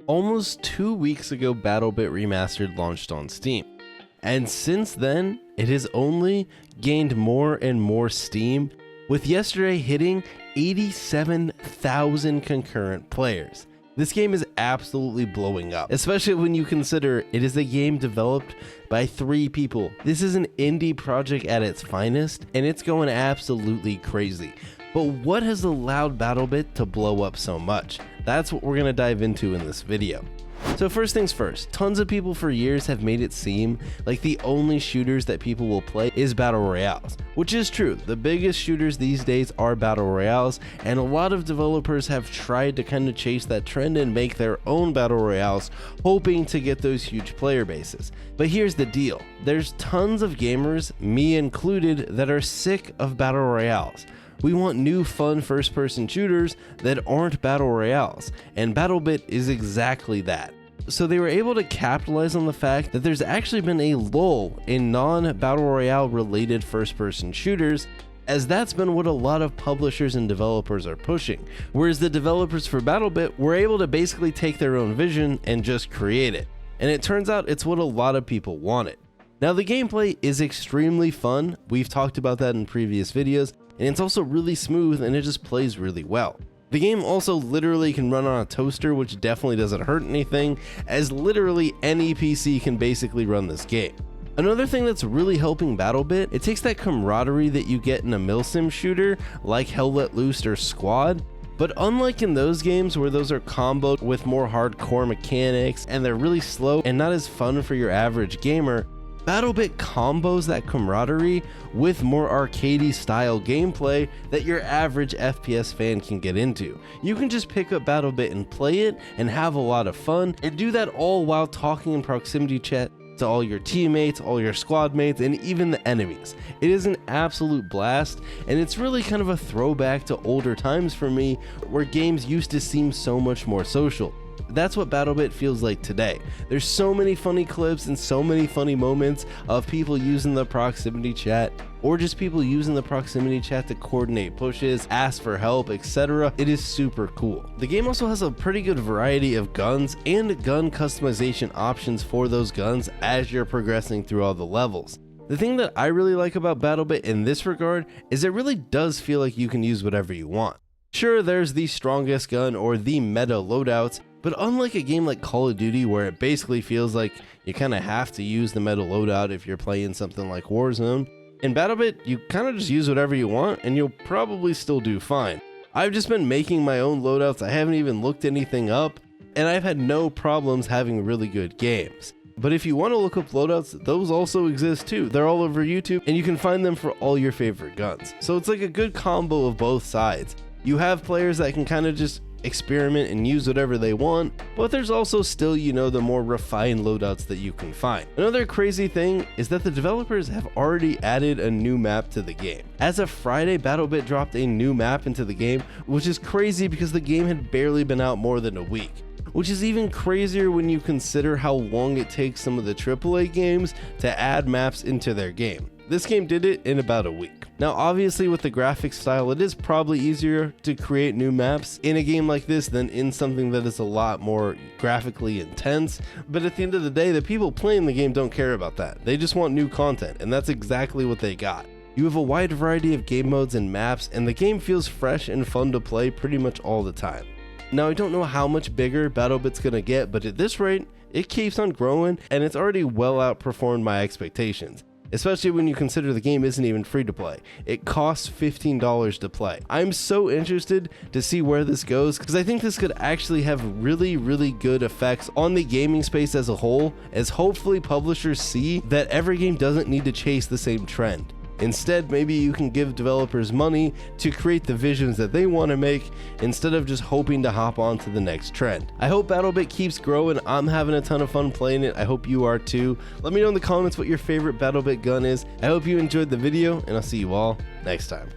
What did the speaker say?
Almost 2 weeks ago, BattleBit Remastered launched on Steam. And since then, it has only gained more and more steam, with yesterday hitting 87,000 concurrent players. This game is absolutely blowing up, especially when you consider it is a game developed by 3 people. This is an indie project at its finest, and it's going absolutely crazy. But what has allowed BattleBit to blow up so much? That's what we're going to dive into in this video. So first things first, tons of people for years have made it seem like the only shooters that people will play is Battle Royales, which is true. The biggest shooters these days are Battle Royales, and a lot of developers have tried to kind of chase that trend and make their own Battle Royales, hoping to get those huge player bases. But here's the deal, there's tons of gamers, me included, that are sick of Battle Royales. We want new fun first-person shooters that aren't Battle Royales, and BattleBit is exactly that. So they were able to capitalize on the fact that there's actually been a lull in non-Battle Royale related first-person shooters, as that's been what a lot of publishers and developers are pushing. Whereas the developers for BattleBit were able to basically take their own vision and just create it. And it turns out it's what a lot of people wanted. Now the gameplay is extremely fun, we've talked about that in previous videos, and it's also really smooth and it just plays really well. The game also literally can run on a toaster, which definitely doesn't hurt anything, as literally any PC can basically run this game. Another thing that's really helping BattleBit, it takes that camaraderie that you get in a milsim shooter like Hell Let Loose or Squad, but unlike in those games where those are comboed with more hardcore mechanics and they're really slow and not as fun for your average gamer, BattleBit combos that camaraderie with more arcadey style gameplay that your average FPS fan can get into. You can just pick up BattleBit and play it and have a lot of fun, and do that all while talking in proximity chat to all your teammates, all your squad mates, and even the enemies. It is an absolute blast, and it's really kind of a throwback to older times for me, where games used to seem so much more social. That's what BattleBit feels like today. There's so many funny clips and so many funny moments of people using the proximity chat, or just people using the proximity chat to coordinate pushes, ask for help, etc. It is super cool. The game also has a pretty good variety of guns and gun customization options for those guns as you're progressing through all the levels. The thing that I really like about BattleBit in this regard is it really does feel like you can use whatever you want. Sure, there's the strongest gun or the meta loadouts, but unlike a game like Call of Duty where it basically feels like you kind of have to use the meta loadout if you're playing something like Warzone, in BattleBit you kind of just use whatever you want and you'll probably still do fine. I've just been making my own loadouts, I haven't even looked anything up, and I've had no problems having really good games. But if you want to look up loadouts, those also exist too. They're all over YouTube and you can find them for all your favorite guns. So it's like a good combo of both sides. You have players that can kind of just experiment and use whatever they want, but there's also still, the more refined loadouts that you can find. Another crazy thing is that the developers have already added a new map to the game. As of Friday, BattleBit dropped a new map into the game, which is crazy because the game had barely been out more than a week. Which is even crazier when you consider how long it takes some of the AAA games to add maps into their game. This game did it in about a week. Now obviously with the graphics style, it is probably easier to create new maps in a game like this than in something that is a lot more graphically intense, but at the end of the day, the people playing the game don't care about that. They just want new content, and that's exactly what they got. You have a wide variety of game modes and maps, and the game feels fresh and fun to play pretty much all the time. Now I don't know how much bigger BattleBit's gonna get, but at this rate, it keeps on growing, and it's already well outperformed my expectations. Especially when you consider the game isn't even free to play. It costs $15 to play. I'm so interested to see where this goes, because I think this could actually have really good effects on the gaming space as a whole, as hopefully publishers see that every game doesn't need to chase the same trend. Instead, maybe you can give developers money to create the visions that they want to make instead of just hoping to hop on to the next trend. I hope BattleBit keeps growing. I'm having a ton of fun playing it. I hope you are too. Let me know in the comments what your favorite BattleBit gun is. I hope you enjoyed the video, and I'll see you all next time.